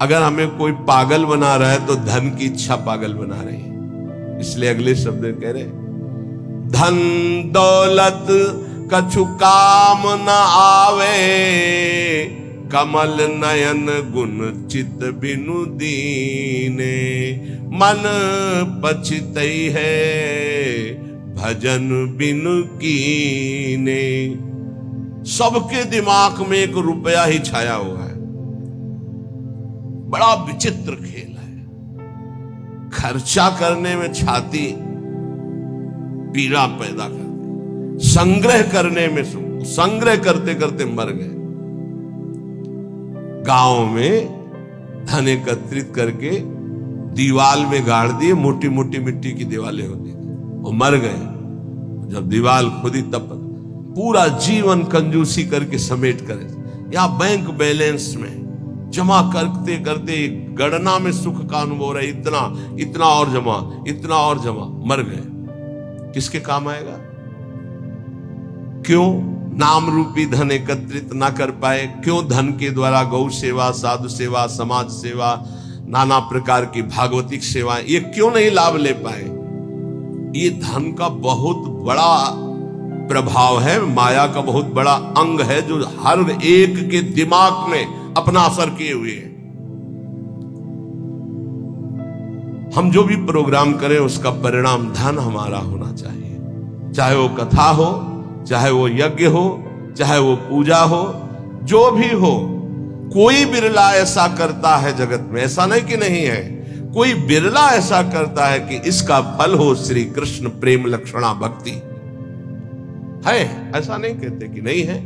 अगर हमें कोई पागल बना रहा है तो धन की इच्छा पागल बना रही है। इसलिए अगले शब्द कह रहे, धन दौलत कछु काम न आवे, कमल नयन गुण चित बिनु दीने, मन पछितई है भजन बिनु कीने। सबके दिमाग में एक रुपया ही छाया हुआ है। बड़ा विचित्र खेल है। खर्चा करने में छाती पीड़ा पैदा कर दी, संग्रह करने में संग्रह करते करते मर गए। गांव में धन एकत्रित करके दीवाल में गाड़ दिए, मोटी मोटी मिट्टी की दीवालें होती थी, वो मर गए। जब दीवाल खुदी तब पूरा जीवन कंजूसी करके समेट करे। या बैंक बैलेंस में जमा करते करते गणना में सुख का अनुभव हो रहा है, इतना इतना और जमा, इतना और जमा, मर गए। किसके काम आएगा? क्यों नाम रूपी धन एकत्रित ना कर पाए? क्यों धन के द्वारा गौ सेवा, साधु सेवा, समाज सेवा, नाना प्रकार की भागवतिक सेवा, ये क्यों नहीं लाभ ले पाए? ये धन का बहुत बड़ा प्रभाव है, माया का बहुत बड़ा अंग है, जो हर एक के दिमाग में अपना असर किए हुए है। हम जो भी प्रोग्राम करें उसका परिणाम धन हमारा होना चाहिए। चाहे वो कथा हो, चाहे वो यज्ञ हो, चाहे वो पूजा हो, जो भी हो। कोई बिरला ऐसा करता है जगत में, ऐसा नहीं कि नहीं है, कोई बिरला ऐसा करता है कि इसका फल हो श्री कृष्ण प्रेम लक्षणा भक्ति। है, ऐसा नहीं कहते कि नहीं है,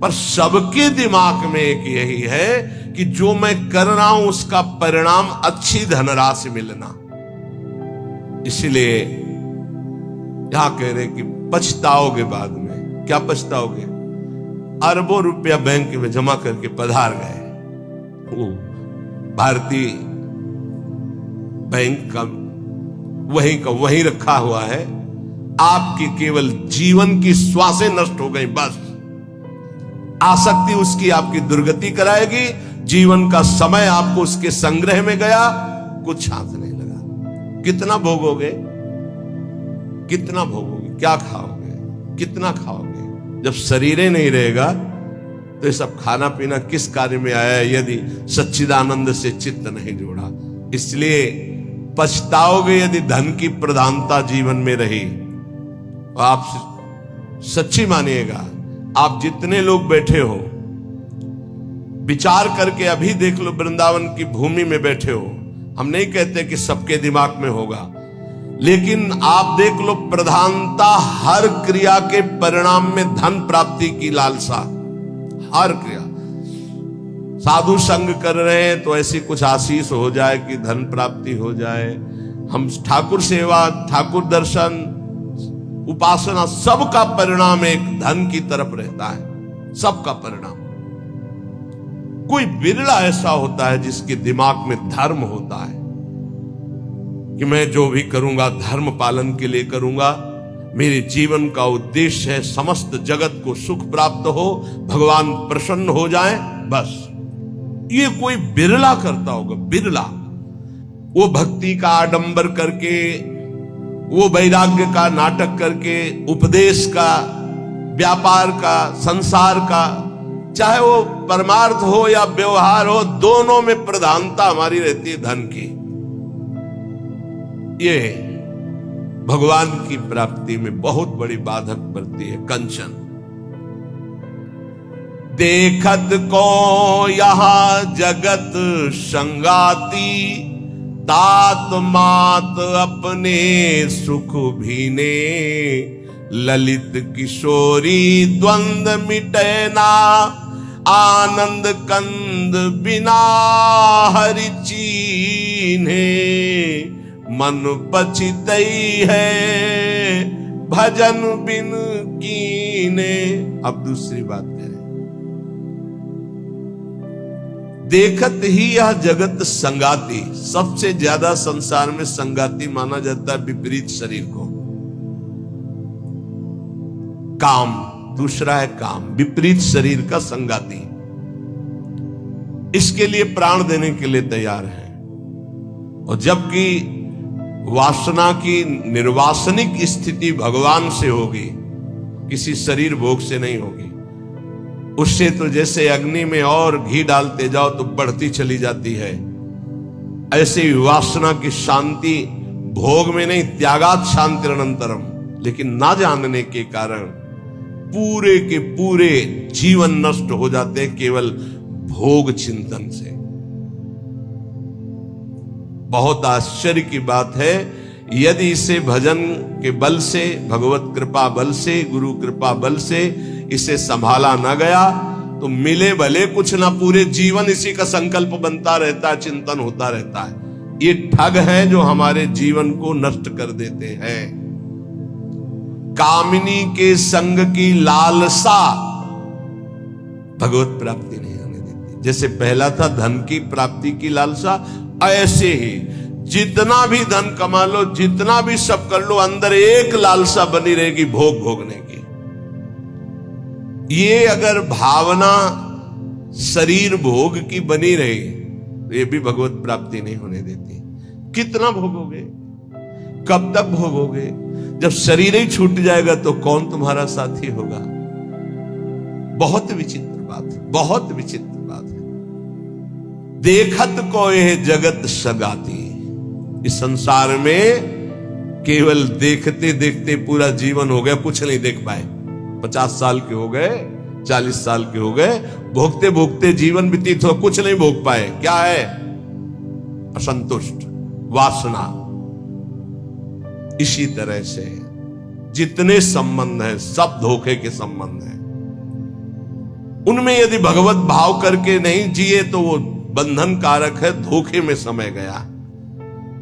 पर सबके दिमाग में एक यही है कि जो मैं कर रहा हूं उसका परिणाम अच्छी धनराशि मिलना। इसलिए यहां कह रहे कि पछताओगे बाद में। क्या पछताओगे? अरबों रुपया बैंक में जमा करके पधार गए, वो भारतीय बैंक का वहीं रखा हुआ है, आपकी केवल जीवन की श्वासें नष्ट हो गई। बस आसक्ति उसकी आपकी दुर्गति कराएगी। जीवन का समय आपको उसके संग्रह में गया, कुछ हाथ नहीं लगा। कितना भोगोगे, कितना भोगोगे, क्या खाओगे, कितना खाओगे? जब शरीर ही नहीं रहेगा तो ये सब खाना पीना किस कार्य में आया है, यदि सच्चिदानंद से चित्त नहीं जोड़ा। इसलिए पछताओगे यदि धन की प्रधानता जीवन में रही। आप सच्ची मानिएगा, आप जितने लोग बैठे हो, विचार करके अभी देख लो, वृंदावन की भूमि में बैठे हो। हम नहीं कहते कि सबके दिमाग में होगा, लेकिन आप देख लो, प्रधानता हर क्रिया के परिणाम में धन प्राप्ति की लालसा। हर क्रिया, साधु संग कर रहे हैं तो ऐसी कुछ आशीष हो जाए कि धन प्राप्ति हो जाए। हम ठाकुर सेवा, ठाकुर दर्शन, उपासना, सबका परिणाम एक धन की तरफ रहता है, सबका परिणाम। कोई बिरला ऐसा होता है जिसके दिमाग में धर्म होता है कि मैं जो भी करूंगा धर्म पालन के लिए करूंगा, मेरे जीवन का उद्देश्य है समस्त जगत को सुख प्राप्त हो, भगवान प्रसन्न हो जाए, बस। ये कोई बिरला करता होगा, बिरला। वो भक्ति का आडंबर करके, वो वैराग्य का नाटक करके, उपदेश का, व्यापार का, संसार का, चाहे वो परमार्थ हो या व्यवहार हो, दोनों में प्रधानता हमारी रहती है धन की। ये भगवान की प्राप्ति में बहुत बड़ी बाधक पड़ती है। कंचन देखत को यहां जगत संगाती, तात मात अपने सुख भीने, ललित किशोरी द्वंद मिटे ना, आनंद कंद बिना हरि चीन्हे, मन पछितई है भजन बिन कीने। अब दूसरी बात करें, देखत ही यह जगत संगाती। सबसे ज्यादा संसार में संगाती माना जाता है विपरीत शरीर को। काम, दूसरा है काम, विपरीत शरीर का संगाती। इसके लिए प्राण देने के लिए तैयार हैं। और जबकि वासना की निर्वासनिक स्थिति भगवान से होगी, किसी शरीर भोग से नहीं होगी। उससे तो जैसे अग्नि में और घी डालते जाओ तो बढ़ती चली जाती है, ऐसे ही वासना की शांति भोग में नहीं, त्यागात शांति अनंतरम। लेकिन ना जानने के कारण पूरे के पूरे जीवन नष्ट हो जाते हैं केवल भोग चिंतन से। बहुत आश्चर्य की बात है, यदि इसे भजन के बल से, भगवत कृपा बल से, गुरु कृपा बल से इसे संभाला ना गया तो मिले भले कुछ ना, पूरे जीवन इसी का संकल्प बनता रहता है, चिंतन होता रहता है। ये ठग है जो हमारे जीवन को नष्ट कर देते हैं। कामिनी के संग की लालसा भगवत प्राप्ति नहीं होने देती। जैसे पहला था धन की प्राप्ति की लालसा, ऐसे ही जितना भी धन कमा लो, जितना भी सब कर लो, अंदर एक लालसा बनी रहेगी भोग भोगने की। ये अगर भावना शरीर भोग की बनी रही तो ये भी भगवत प्राप्ति नहीं होने देती। कितना भोगोगे, कब तक भोगोगे? जब शरीर ही छूट जाएगा तो कौन तुम्हारा साथी होगा? बहुत विचित्र बात है, बहुत विचित्र बात है। देखत को यह जगत सगाती। इस संसार में केवल देखते देखते पूरा जीवन हो गया, कुछ नहीं देख पाए। 50 साल के हो गए, 40 साल के हो गए, भोगते भोगते जीवन व्यतीत हो, कुछ नहीं भोग पाए। क्या है? असंतुष्ट, वासना। इसी तरह से जितने संबंध हैं सब धोखे के संबंध हैं। उनमें यदि भगवत भाव करके नहीं जिए तो वो बंधन कारक है, धोखे में समय गया।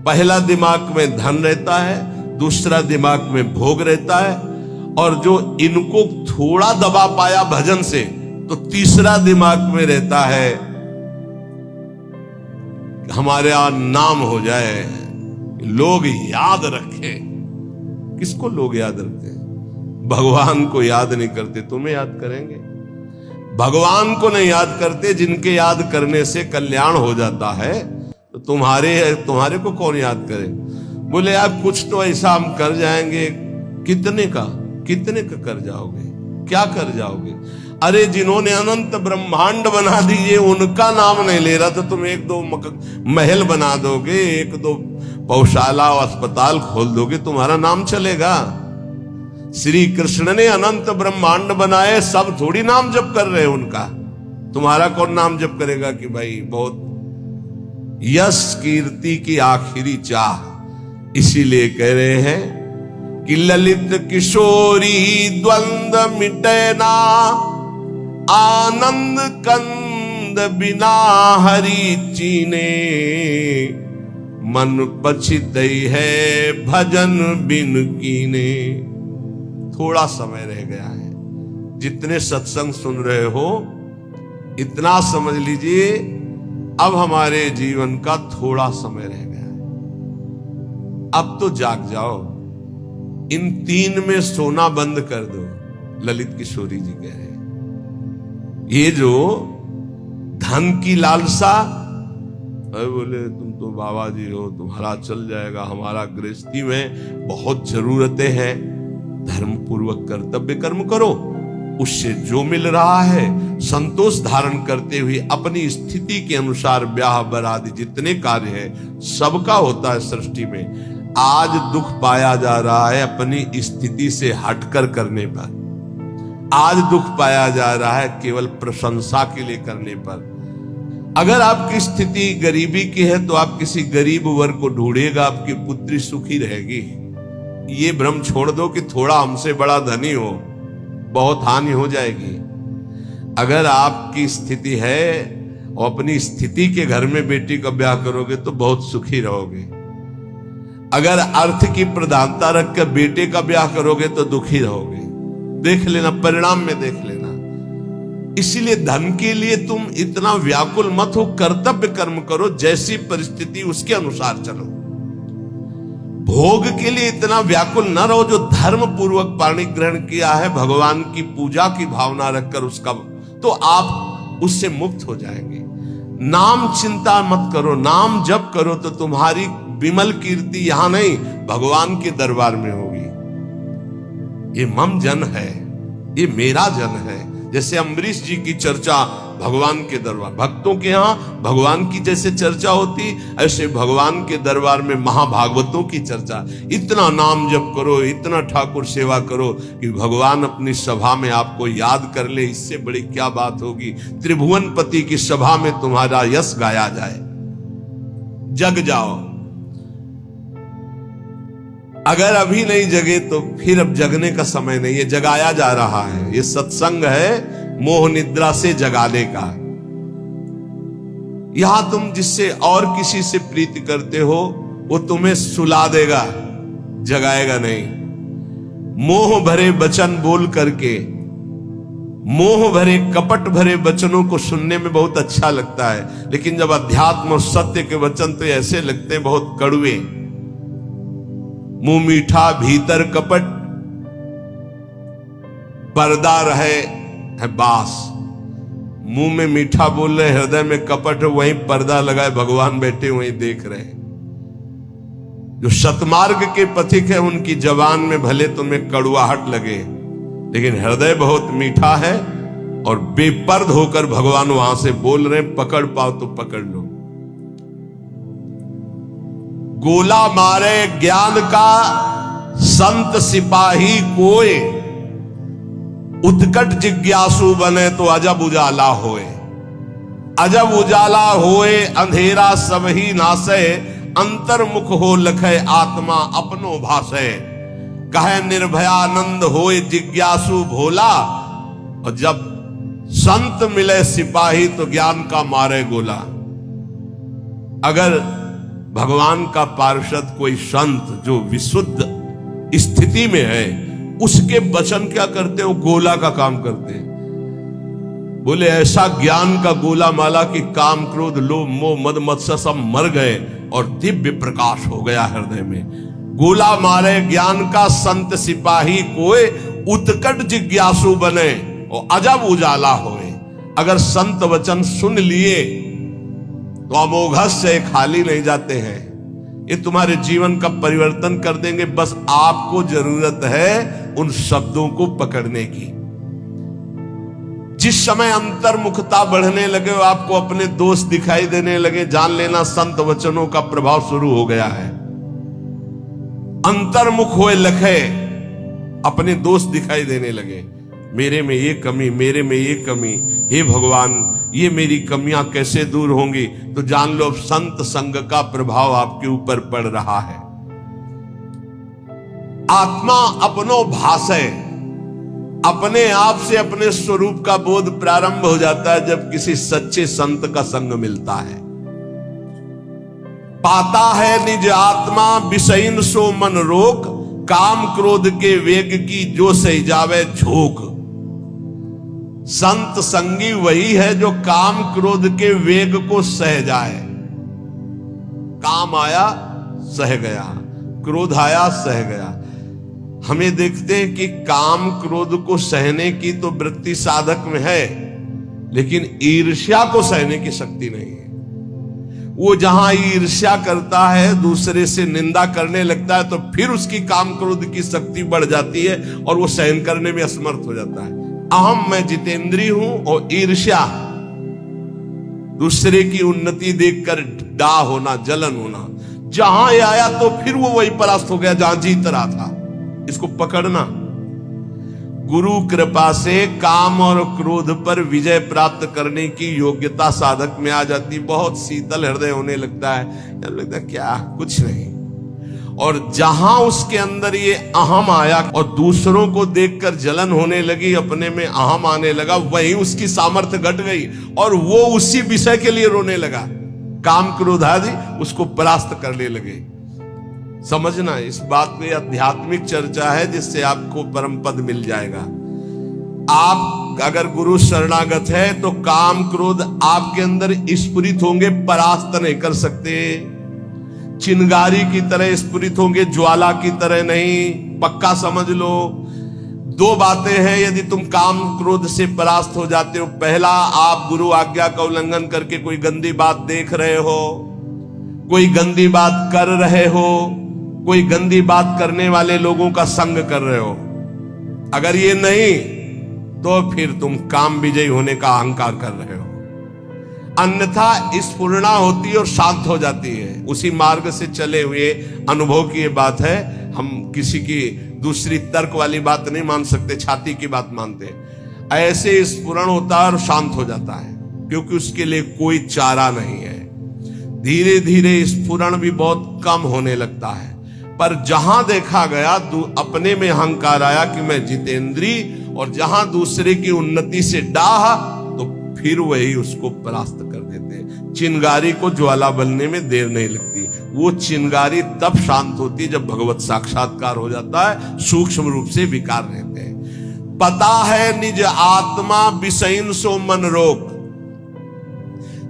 पहला दिमाग में धन रहता है, दूसरा दिमाग में भोग रहता है, और जो इनको थोड़ा दबा पाया भजन से तो तीसरा दिमाग में रहता है हमारे यहां नाम हो जाए, लोग याद रखें। किसको लोग याद रखते हैं? भगवान को याद नहीं करते, तुम्हें याद करेंगे। भगवान को नहीं याद करते, जिनके याद करने से कल्याण हो जाता है, तो तुम्हारे को कौन याद करे? बोले यार कुछ तो ऐसा हम कर जाएंगे। कितने का कर जाओगे? क्या कर जाओगे? अरे जिन्होंने अनंत ब्रह्मांड बना दिए उनका नाम नहीं ले रहा तो तुम 1-2 महल बना दोगे, 1-2 पौशाला और अस्पताल खोल दोगे, तुम्हारा नाम चलेगा? श्री कृष्ण ने अनंत ब्रह्मांड बनाए, सब थोड़ी नाम जप कर रहे हैं उनका। तुम्हारा कौन नाम जप करेगा कि भाई बहुत यश कीर्ति की आखिरी चाह। इसीलिए कह रहे हैं कि ललित किशोरी द्वंद्व मिटे ना, आनंद कंद बिना हरि चीने, मन पछित है भजन बिन कीने। थोड़ा समय रह गया है। जितने सत्संग सुन रहे हो इतना समझ लीजिए, अब हमारे जीवन का थोड़ा समय रह गया है। अब तो जाग जाओ, इन 3 में सोना बंद कर दो। ललित किशोरी जी कह रहे हैं ये जो धन की लालसा, अरे बोले तुम तो बाबा जी हो, तुम्हारा चल जाएगा, हमारा गृहस्थी में बहुत जरूरतें हैं, धर्म पूर्वक कर्तव्य कर्म करो, उससे जो मिल रहा है संतोष धारण करते हुए अपनी स्थिति के अनुसार ब्याह बरादी जितने कार्य है सबका होता है सृष्टि में। आज दुख पाया जा रहा है अपनी स्थिति से हटकर करने पर। आज दुख पाया जा रहा है केवल प्रशंसा के लिए करने पर। अगर आपकी स्थिति गरीबी की है तो आप किसी गरीब वर्ग को ढूंढिएगा, आपकी पुत्री सुखी रहेगी। ये भ्रम छोड़ दो कि थोड़ा हमसे बड़ा धनी हो, बहुत हानि हो जाएगी। अगर आपकी स्थिति है और अपनी स्थिति के घर में बेटी का ब्याह करोगे तो बहुत सुखी रहोगे। अगर अर्थ की प्रधानता रखकर बेटे का ब्याह करोगे तो दुखी रहोगे। देख लेना, परिणाम में देख लेना। इसीलिए धन के लिए तुम इतना व्याकुल मत हो, कर्तव्य कर्म करो, जैसी परिस्थिति उसके अनुसार चलो। भोग के लिए इतना व्याकुल न रहो। जो धर्म पूर्वक पाणी ग्रहण किया है भगवान की पूजा की भावना रखकर उसका, तो आप उससे मुक्त हो जाएंगे। नाम चिंता मत करो, नाम जप करो तो तुम्हारी विमल कीर्ति यहां नहीं भगवान के दरबार में होगी। ये मम जन है, ये मेरा जन है। जैसे अम्बरीश जी की चर्चा भगवान के दरबार, भक्तों के यहां भगवान की जैसे चर्चा होती, ऐसे भगवान के दरबार में महाभागवतों की चर्चा। इतना नाम जप करो, इतना ठाकुर सेवा करो कि भगवान अपनी सभा में आपको याद कर ले। इससे बड़ी क्या बात होगी। त्रिभुवनपति की सभा में तुम्हारा यश गाया जाए। जग जाओ, अगर अभी नहीं जगे तो फिर अब जगने का समय नहीं है, जगाया जा रहा है। ये सत्संग है मोह निद्रा से जगाने का। यहां तुम जिससे और किसी से प्रीति करते हो वो तुम्हें सुला देगा, जगाएगा नहीं। मोह भरे वचन बोल करके, मोह भरे कपट भरे वचनों को सुनने में बहुत अच्छा लगता है, लेकिन जब अध्यात्म और सत्य के वचन तो ऐसे लगते हैं बहुत कड़वे। मुंह मीठा भीतर कपट, पर्दा रहे है बास। मुंह में मीठा बोल रहे, हृदय में कपट है, वहीं पर्दा लगाए भगवान बैठे वहीं देख रहे। जो सतमार्ग के पथिक है उनकी जबान में भले तुम्हें कड़वाहट लगे, लेकिन हृदय बहुत मीठा है और बेपर्द होकर भगवान वहां से बोल रहे। पकड़ पाओ तो पकड़ लो। गोला मारे ज्ञान का संत सिपाही कोय, उत्कट जिज्ञासु बने तो अजब उजाला होए। अजब उजाला होए अंधेरा सब ही नासे, अंतर्मुख हो लखे आत्मा अपनो भासे। कहे निर्भयानंद होए जिज्ञासु भोला, और जब संत मिले सिपाही तो ज्ञान का मारे गोला। अगर भगवान का पार्षद कोई संत जो विशुद्ध स्थिति में है, उसके वचन क्या करते हो? गोला का काम करते हैं। बोले ऐसा ज्ञान का गोला माला कि काम क्रोध लोभ मोह मद मत्सर सब मर गए और दिव्य प्रकाश हो गया हृदय में। गोला मारे ज्ञान का संत सिपाही कोई, उत्कट जिज्ञासु बने और अजब उजाला होए। अगर संत वचन सुन लिए तो अमोघस से खाली नहीं जाते हैं, ये तुम्हारे जीवन का परिवर्तन कर देंगे। बस आपको जरूरत है उन शब्दों को पकड़ने की। जिस समय अंतर्मुखता बढ़ने लगे, आपको अपने दोष दिखाई देने लगे, जान लेना संत वचनों का प्रभाव शुरू हो गया है। अंतर्मुख हुए लखे, अपने दोष दिखाई देने लगे। मेरे में ये कमी, मेरे में ये कमी, हे भगवान ये मेरी कमियां कैसे दूर होंगी? तो जान लो संत संग का प्रभाव आपके ऊपर पड़ रहा है। आत्मा अपनो भाषे, अपने आप से अपने स्वरूप का बोध प्रारंभ हो जाता है जब किसी सच्चे संत का संग मिलता है। पाता है निज आत्मा विषयीन सो मन रोक, काम क्रोध के वेग की जो सही जावे झोंक। संत संगी वही है जो काम क्रोध के वेग को सह जाए। काम आया सह गया, क्रोध आया सह गया। हमें देखते हैं कि काम क्रोध को सहने की तो वृत्ति साधक में है, लेकिन ईर्ष्या को सहने की शक्ति नहीं है। वो जहां ईर्ष्या करता है, दूसरे से निंदा करने लगता है, तो फिर उसकी काम क्रोध की शक्ति बढ़ जाती है और वो सहन करने में असमर्थ हो जाता है। अहम मैं जितेंद्रिय हूं और ईर्ष्या दूसरे की उन्नति देखकर डा होना, जलन होना, जहां आया तो फिर वो वही परास्त हो गया जहां जीत रहा था। इसको पकड़ना। गुरु कृपा से काम और क्रोध पर विजय प्राप्त करने की योग्यता साधक में आ जाती। बहुत शीतल हृदय होने लगता है, लगता है क्या कुछ नहीं। और जहां उसके अंदर ये अहम आया और दूसरों को देखकर जलन होने लगी, अपने में अहम आने लगा, वहीं उसकी सामर्थ्य घट गई और वो उसी विषय के लिए रोने लगा। काम क्रोध आदि उसको परास्त करने लगे। समझना, इस बात में आध्यात्मिक चर्चा है जिससे आपको परम पद मिल जाएगा। आप अगर गुरु शरणागत है तो काम क्रोध आपके अंदर स्फुरित होंगे, परास्त नहीं कर सकते। चिंगारी की तरह स्फुरित होंगे, ज्वाला की तरह नहीं, पक्का समझ लो। दो बातें हैं यदि तुम काम क्रोध से परास्त हो जाते हो। पहला, आप गुरु आज्ञा का उल्लंघन करके कोई गंदी बात देख रहे हो, कोई गंदी बात कर रहे हो, कोई गंदी बात करने वाले लोगों का संग कर रहे हो। अगर ये नहीं तो फिर तुम काम विजयी होने का अहंकार कर रहे हो। अन्यथा स्फुरणा होती है और शांत हो जाती है। उसी मार्ग से चले हुए अनुभव की ये बात है। हम किसी की दूसरी तर्क वाली बात नहीं मान सकते, छाती की बात मानते हैं। ऐसे स्फुरण होता है और शांत हो जाता है, क्योंकि उसके लिए कोई चारा नहीं है। धीरे धीरे स्फुरण भी बहुत कम होने लगता है। पर जहां देखा गया अपने में अहंकार आया कि मैं जितेंद्री, और जहां दूसरे की उन्नति से डाह, तो फिर वही उसको परास्त कर देते हैं। चिंगारी को ज्वाला बनने में देर नहीं लगती। वो चिंगारी तब शांत होती है जब भगवत साक्षात्कार हो जाता है, सूक्ष्म रूप से विकार रहते हैं। पता है निज आत्मा विषयन सो मन रोक।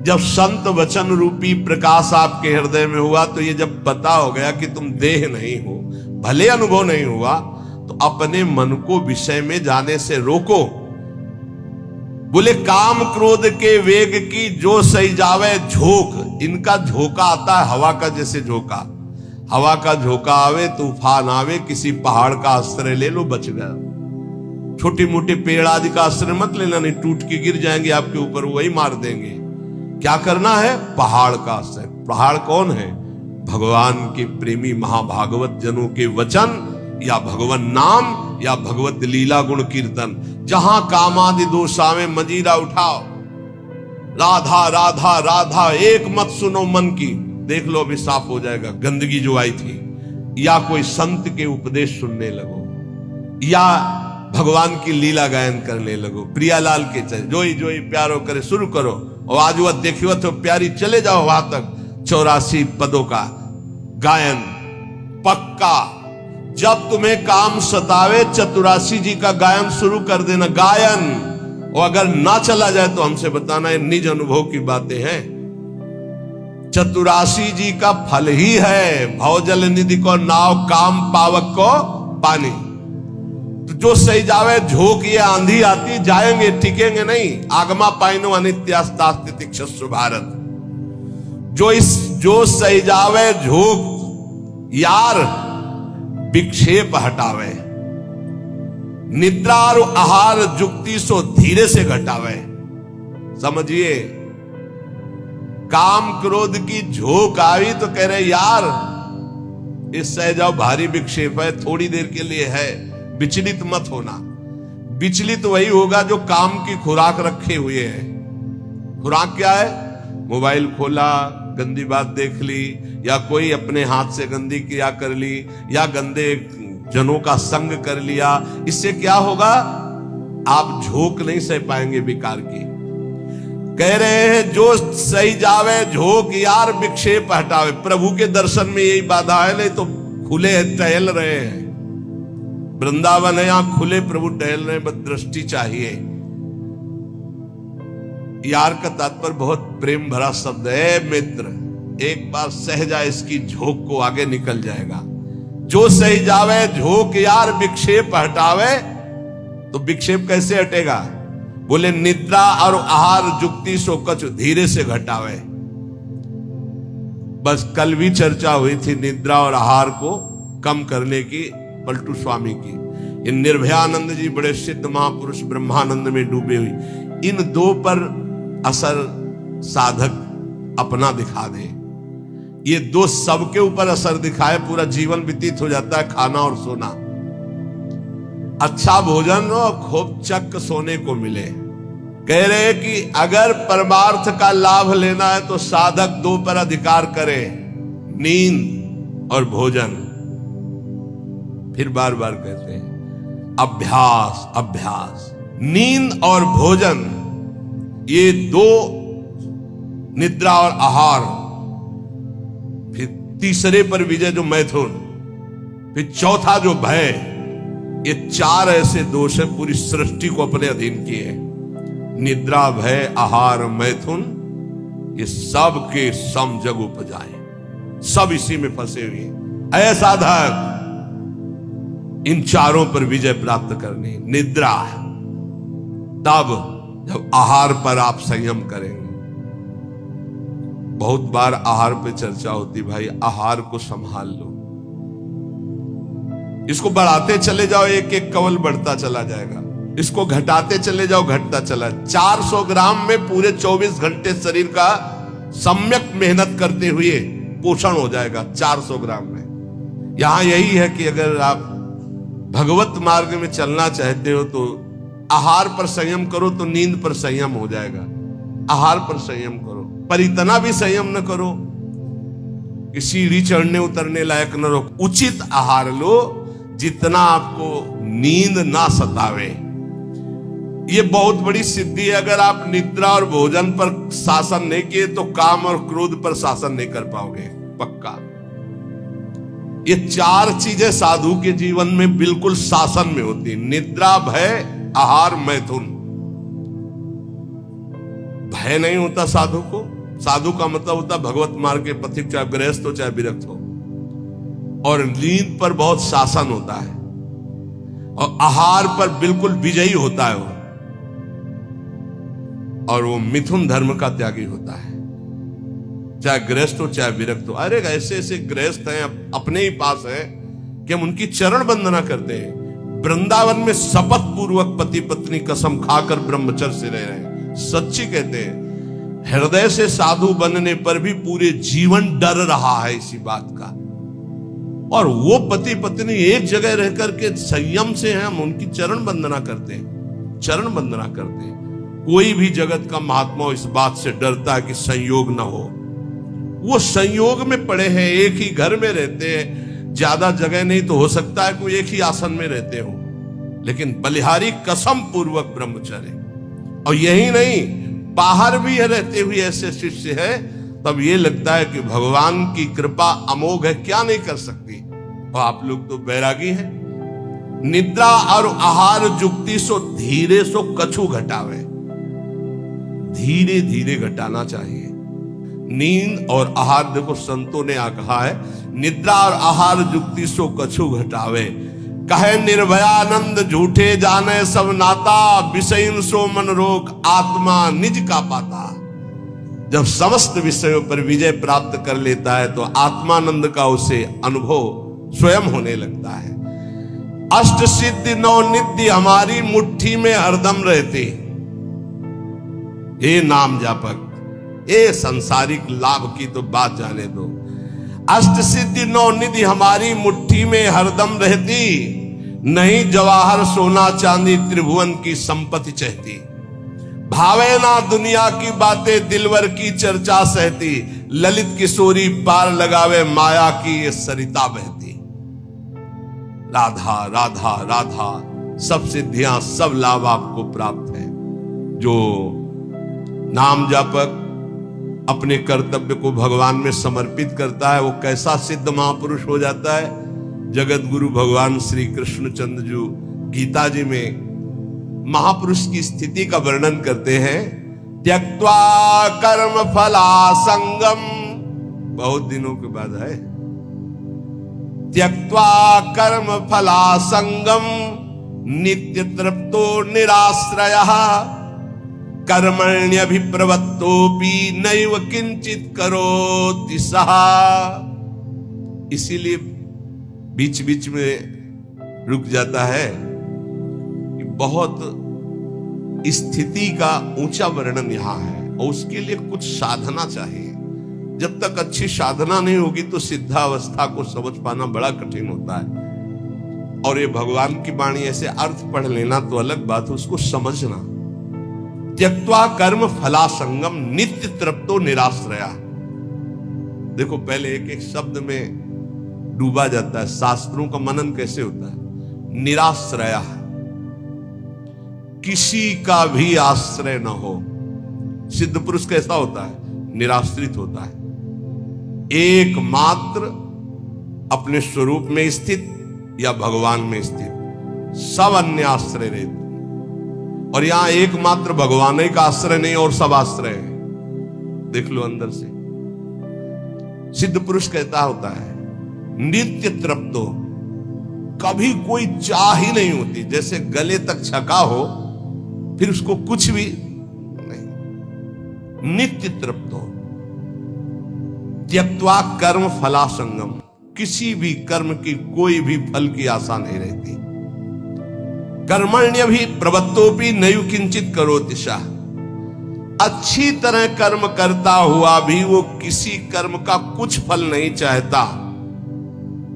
जब संत वचन रूपी प्रकाश आपके हृदय में हुआ, तो ये जब पता हो गया कि तुम देह नहीं हो, भले अनुभव नहीं हुआ, तो अपने मन को विषय में जाने से रोको। बोले काम क्रोध के वेग की जो सही जावे झोंक। इनका झोंका आता है हवा का, जैसे झोंका, हवा का झोंका आवे, तूफान आवे, किसी पहाड़ का आश्रय ले लो, बच गया। छोटी मोटी पेड़ आदि का आश्रय मत लेना, नहीं टूट के गिर जाएंगे आपके ऊपर, वही मार देंगे। क्या करना है? पहाड़ का आश्रय। पहाड़ कौन है? भगवान के प्रेमी महाभागवत जनों के वचन, या भगवान नाम, या भगवत लीला गुण कीर्तन। जहां कामादि दोष आवे मजीरा उठाओ, राधा राधा राधा एक मत सुनो मन की। देख लो अभी साफ हो जाएगा गंदगी जो आई थी। या कोई संत के उपदेश सुनने लगो, या भगवान की लीला गायन करने लगो। प्रियालाल के चले जोई जोई प्यारो करे शुरू करो, और आज वह देखियो तो प्यारी, चले जाओ वहां तक। 84 पदों का गायन पक्का। जब तुम्हें काम सतावे, चतुरासी जी का गायन शुरू कर देना, गायन। और अगर ना चला जाए तो हमसे बताना, ये निज अनुभव की बातें हैं। चतुरासी जी का फल ही है भवजल निधि को नाव, काम पावक को पानी। तो जो सही जावे झोंक, ये आंधी आती, जाएंगे टिकेंगे नहीं। आगमा पाइनो अनित्यास्तास्तितिक्षस्व भारत। जो सही जावे झोंक यार, विक्षेप हटावे। निद्रा और आहार जुक्ति सो धीरे से घटावे। समझिए, काम क्रोध की झोंक आई तो कह रहे यार इस सह जाओ, भारी विक्षेप है, थोड़ी देर के लिए है, विचलित मत होना। विचलित वही होगा जो काम की खुराक रखे हुए है। खुराक क्या है? मोबाइल खोला, गंदी बात देख ली, या कोई अपने हाथ से गंदी क्रिया कर ली, या गंदे जनों का संग कर लिया। इससे क्या होगा? आप झोंक नहीं सह पाएंगे विकार की। कह रहे हैं जो सही जावे झोंक यार, विक्षेप हटावे। प्रभु के दर्शन में यही बाधा है, नहीं तो खुले टहल रहे हैं। वृंदावन है, यहां खुले प्रभु टहल रहे हैं, बस दृष्टि चाहिए। यार का तात्पर्य बहुत प्रेम भरा शब्द है। मित्र एक बार सह जाए इसकी झोंक को, आगे निकल जाएगा। जो सही जावे झोंक यार, विक्षेप हटावे। तो विक्षेप कैसे हटेगा? बोले निद्रा और आहार जुक्ति सो कछ धीरे से घटावे। बस कल भी चर्चा हुई थी निद्रा और आहार को कम करने की, पलटू स्वामी की। इन निर्भयानंद जी बड़े सिद्ध महापुरुष ब्रह्मानंद में डूबे हुई। इन दो पर असर साधक अपना दिखा दे। ये दो सबके ऊपर असर दिखाए, पूरा जीवन व्यतीत हो जाता है खाना और सोना। अच्छा भोजन और खूब चक सोने को मिले। कह रहे कि अगर परमार्थ का लाभ लेना है तो साधक दो पर अधिकार करे, नींद और भोजन। फिर बार बार कहते हैं अभ्यास अभ्यास। नींद और भोजन, ये दो, निद्रा और आहार। फिर तीसरे पर विजय जो मैथुन, फिर चौथा जो भय। ये चार ऐसे दोष है पूरी सृष्टि को अपने अधीन किए। निद्रा, भय, आहार, मैथुन, ये सब के सम जग उपजाए, सब इसी में फंसे हुए। ऐसा साधक इन चारों पर विजय प्राप्त करनी। निद्रा, तब जब आहार पर आप संयम करेंगे। बहुत बार आहार पे चर्चा होती, भाई आहार को संभाल लो, इसको बढ़ाते चले जाओ, एक एक कवल बढ़ता चला जाएगा, इसको घटाते चले जाओ, घटता चला। 400 ग्राम में पूरे 24 घंटे शरीर का सम्यक मेहनत करते हुए पोषण हो जाएगा 400 ग्राम में। यहां यही है कि अगर आप भगवत मार्ग में चलना चाहते हो तो आहार पर संयम करो, तो नींद पर संयम हो जाएगा। आहार पर संयम करो, पर इतना भी संयम न करो कि सीढ़ी चढ़ने उतरने लायक न रहो। उचित आहार लो जितना आपको नींद ना सतावे। ये बहुत बड़ी सिद्धि है। अगर आप निद्रा और भोजन पर शासन नहीं किए तो काम और क्रोध पर शासन नहीं कर पाओगे, पक्का। ये 4 चीजें साधु के जीवन में बिल्कुल शासन में होती। निद्रा, भय, आहार, मैथुन। भय नहीं होता साधु को। साधु का मतलब होता भगवत मार्ग के पथिक, चाहे गृहस्थ हो चाहे विरक्त हो। और नींद पर बहुत शासन होता है, और आहार पर बिल्कुल विजयी होता है वो। और वो मिथुन धर्म का त्यागी होता है, चाहे गृहस्थ हो चाहे विरक्त हो। अरे ऐसे ऐसे गृहस्थ हैं अपने ही पास है कि हम उनकी चरण वंदना करते हैं। वृंदावन में शपथ पूर्वक पति पत्नी कसम खाकर ब्रह्मचर्य से रह रहे हैं। सच्ची कहते हैं, हृदय से साधु बनने पर भी पूरे जीवन डर रहा है इसी बात का। और वो पति पत्नी एक जगह रह करके संयम से हैं, हम उनकी चरण वंदना करते हैं, चरण वंदना करते हैं। कोई भी जगत का महात्मा इस बात से डरता है कि संयोग ना हो। वो संयोग में पड़े हैं, एक ही घर में रहते हैं, ज्यादा जगह नहीं तो हो सकता है कोई एक ही आसन में रहते हो, लेकिन बलिहारी कसम पूर्वक ब्रह्मचर्य। और यही नहीं, बाहर भी रहते हुए ऐसे शिष्य है, तब ये लगता है कि भगवान की कृपा अमोघ है, क्या नहीं कर सकती। और आप लोग तो बैरागी हैं। निद्रा और आहार जुक्ति सो धीरे सो कछु घटावे। धीरे धीरे घटाना चाहिए। नींद और आहार, देखो संतों ने कहा है, निद्रा और आहार जुक्ति सो कछु घटावे। कहे निर्भयानंद झूठे जाने सब नाता, विषयन सो मन रोक आत्मा निज का पाता। जब समस्त विषयों पर विजय प्राप्त कर लेता है तो आत्मानंद का उसे अनुभव स्वयं होने लगता है। अष्ट सिद्धि नौ निधि हमारी मुट्ठी में हरदम रहते। हे नाम जापक, ये सांसारिक लाभ की तो बात जाने दो। अष्ट सिद्धि नौ निधि हमारी मुट्ठी में हरदम रहती, नहीं जवाहर सोना चांदी त्रिभुवन की संपत्ति चाहती। भावे ना दुनिया की बातें दिलवर की चर्चा सहती, ललित किशोरी पार लगावे माया की ये सरिता बहती। राधा राधा राधा, सब सिद्धियां सब लाभ आपको प्राप्त है। जो नाम जापक अपने कर्तव्य को भगवान में समर्पित करता है वो कैसा सिद्ध महापुरुष हो जाता है। जगत गुरु भगवान श्री कृष्णचंद्र जी गीता जी में महापुरुष की स्थिति का वर्णन करते हैं। त्यक्त्वा कर्म फला संगम, बहुत दिनों के बाद है, त्यक्त्वा कर्म फला संगम नित्य तृप्तो निराश्रयः, कर्मण्यभिप्रवृत्तोपि नैव किंचित करोति सः। इसीलिए बीच बीच में रुक जाता है कि बहुत स्थिति का ऊंचा वर्णन यहां है, और उसके लिए कुछ साधना चाहिए। जब तक अच्छी साधना नहीं होगी तो सिद्धावस्था को समझ पाना बड़ा कठिन होता है। और ये भगवान की वाणी ऐसे अर्थ पढ़ लेना तो अलग बात है, उसको समझना। त्यक्त्वा कर्म फला संगम नित्य तृप्तो निराश्रया। देखो पहले एक एक शब्द में डूबा जाता है। शास्त्रों का मनन कैसे होता है? निराश्रया, किसी का भी आश्रय न हो। सिद्ध पुरुष कैसा होता है? निराश्रित होता है, एकमात्र अपने स्वरूप में स्थित या भगवान में स्थित, सब अन्य आश्रय रहते। और यहां एकमात्र भगवान ही का आश्रय नहीं और सब आश्रय है। देख लो अंदर से। सिद्ध पुरुष कहता होता है नित्य तृप्तो, कभी कोई चाह ही नहीं होती, जैसे गले तक छका हो फिर उसको कुछ भी नहीं, नित्य तृप्त हो। त्यक्त्वा कर्म फलासंगम, किसी भी कर्म की कोई भी फल की आशा नहीं रहती। कर्मण्य भी प्रवत्तोपि नयु किंचित करोति शाह, अच्छी तरह कर्म करता हुआ भी वो किसी कर्म का कुछ फल नहीं चाहता।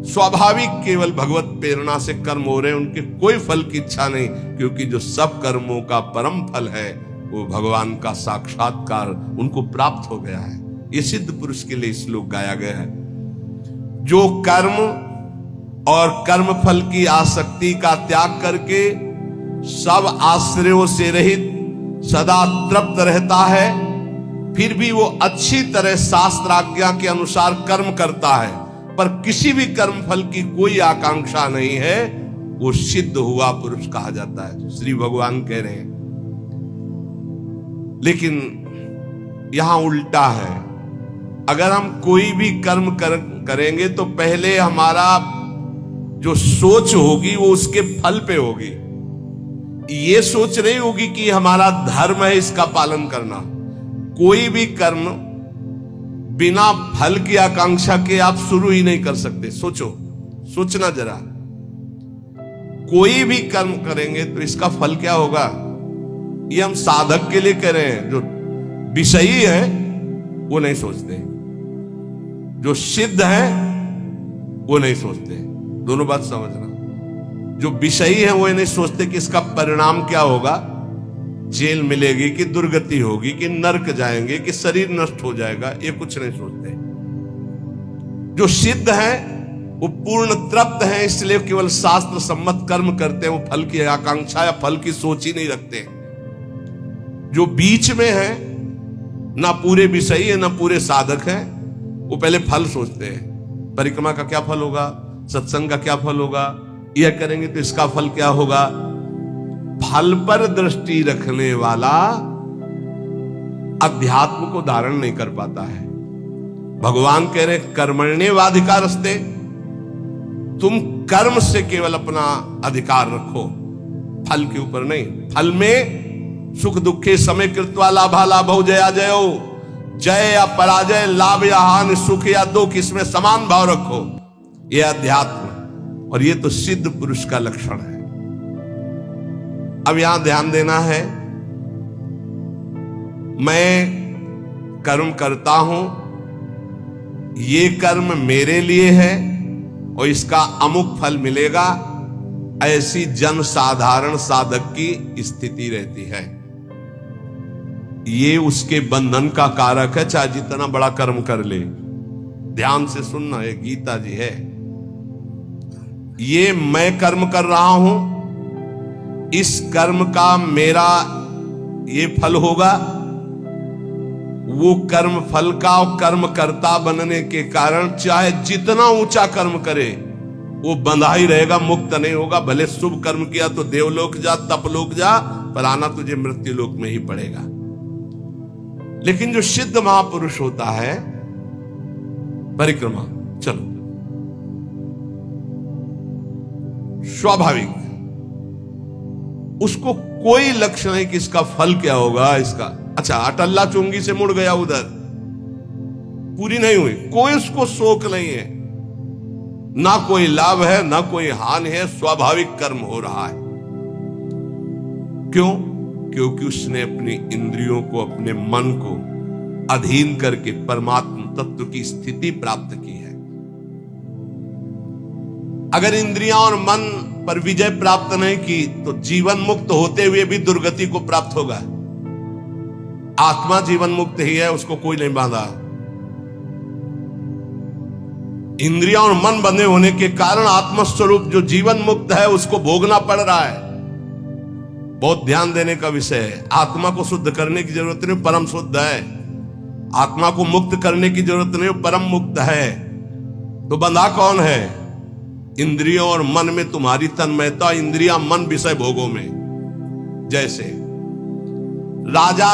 स्वाभाविक केवल भगवत प्रेरणा से कर्म हो रहे हैं, उनके कोई फल की इच्छा नहीं, क्योंकि जो सब कर्मों का परम फल है वो भगवान का साक्षात्कार उनको प्राप्त हो गया है। ये सिद्ध पुरुष के लिए श्लोक गाया गया है। जो कर्म और कर्म फल की आसक्ति का त्याग करके सब आश्रयों से रहित सदा तृप्त रहता है, फिर भी वो अच्छी तरह शास्त्र आज्ञा के अनुसार कर्म करता है, पर किसी भी कर्म फल की कोई आकांक्षा नहीं है, वो सिद्ध हुआ पुरुष कहा जाता है, श्री भगवान कह रहे हैं। लेकिन यहां उल्टा है, अगर हम कोई भी कर्म करेंगे तो पहले हमारा जो सोच होगी वो उसके फल पे होगी। ये सोच नहीं होगी कि हमारा धर्म है इसका पालन करना। कोई भी कर्म बिना फल की आकांक्षा के आप शुरू ही नहीं कर सकते। सोचना जरा, कोई भी कर्म करेंगे तो इसका फल क्या होगा, ये हम साधक के लिए कह रहे हैं। जो विषयी है वो नहीं सोचते, जो सिद्ध है वो नहीं सोचते। दोनों बात समझना, जो विषयी है वो ये नहीं सोचते कि इसका परिणाम क्या होगा, जेल मिलेगी कि दुर्गति होगी कि नरक जाएंगे कि शरीर नष्ट हो जाएगा, ये कुछ नहीं सोचते। जो सिद्ध है वो पूर्ण तृप्त है, इसलिए केवल शास्त्र सम्मत कर्म करते हैं, वो फल की आकांक्षा या फल की सोच ही नहीं रखते। जो बीच में है, ना पूरे विषयी है ना पूरे साधक है, वो पहले फल सोचते हैं। परिक्रमा का क्या फल होगा, सत्संग का क्या फल होगा, यह करेंगे तो इसका फल क्या होगा। फल पर दृष्टि रखने वाला अध्यात्म को धारण नहीं कर पाता है। भगवान कह रहे कर्मण्येवाधिकारस्ते, तुम कर्म से केवल अपना अधिकार रखो, फल के ऊपर नहीं। फल में सुख दुखे समय कृत्वा लाभा लाभो जया जयो, जय या पराजय, लाभ या हानि, सुख या दुख, इसमें समान भाव रखो। यह अध्यात्म, और ये तो सिद्ध पुरुष का लक्षण है। अब यहां ध्यान देना है, मैं कर्म करता हूं, ये कर्म मेरे लिए है और इसका अमुक फल मिलेगा, ऐसी जन साधारण साधक की स्थिति रहती है। ये उसके बंधन का कारक है, चाहे जितना बड़ा कर्म कर ले। ध्यान से सुनना, ये गीता जी है। ये मैं कर्म कर रहा हूं, इस कर्म का मेरा ये फल होगा। वो कर्म फल का और कर्म कर्ता बनने के कारण चाहे जितना ऊंचा कर्म करे वो बंधा ही रहेगा, मुक्त नहीं होगा। भले शुभ कर्म किया तो देवलोक जा, तपलोक जा, पर आना तुझे मृत्यु लोक में ही पड़ेगा। लेकिन जो सिद्ध महापुरुष होता है, परिक्रमा चलो स्वाभाविक, उसको कोई लक्ष्य नहीं कि इसका फल क्या होगा। इसका अच्छा अटल्ला चुंगी से मुड़ गया, उधर पूरी नहीं हुई, कोई उसको शोक नहीं है, ना कोई लाभ है ना कोई हानि है, स्वाभाविक कर्म हो रहा है। क्यों? क्योंकि उसने अपनी इंद्रियों को, अपने मन को अधीन करके परमात्मा तत्व की स्थिति प्राप्त की है। अगर इंद्रियां और मन पर विजय प्राप्त नहीं की तो जीवन मुक्त होते हुए भी दुर्गति को प्राप्त होगा। आत्मा जीवन मुक्त ही है, उसको कोई नहीं बांधा। इंद्रियां और मन बंधे होने के कारण आत्मस्वरूप जो जीवन मुक्त है उसको भोगना पड़ रहा है। बहुत ध्यान देने का विषय है। आत्मा को शुद्ध करने की जरूरत नहीं, परम शुद्ध है। आत्मा को मुक्त करने की जरूरत नहीं, परम मुक्त है। तो बंधा कौन है? इंद्रियों और मन में तुम्हारी तन्मयता, इंद्रियां मन विषय भोगों में। जैसे राजा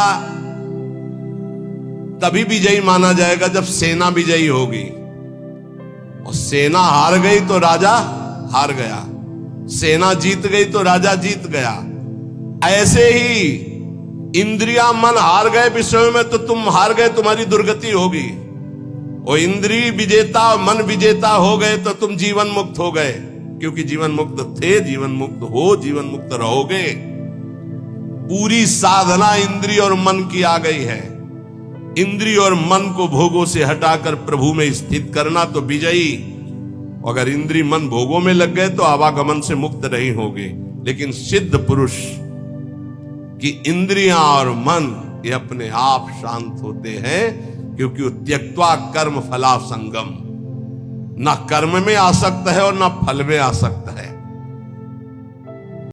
तभी विजयी माना जाएगा जब सेना विजयी होगी, और सेना हार गई तो राजा हार गया। सेना जीत गई तो राजा जीत गया। ऐसे ही इंद्रियां मन हार गए विषयों में तो तुम हार गए, तुम्हारी दुर्गति होगी। और इंद्रिय विजेता मन विजेता हो गए तो तुम जीवन मुक्त हो गए, क्योंकि जीवन मुक्त थे, जीवन मुक्त हो, जीवन मुक्त रहोगे। पूरी साधना इंद्रिय और मन की आ गई है। इंद्रिय और मन को भोगों से हटाकर प्रभु में स्थित करना तो विजयी। अगर इंद्रिय मन भोगों में लग गए तो आवागमन से मुक्त नहीं होगे। लेकिन सिद्ध पुरुष की इंद्रियां और मन ये अपने आप शांत होते हैं, क्योंकि वो त्यक्त्वा कर्म फला संगम, ना कर्म में आसक्त है और ना फल में आसक्त है।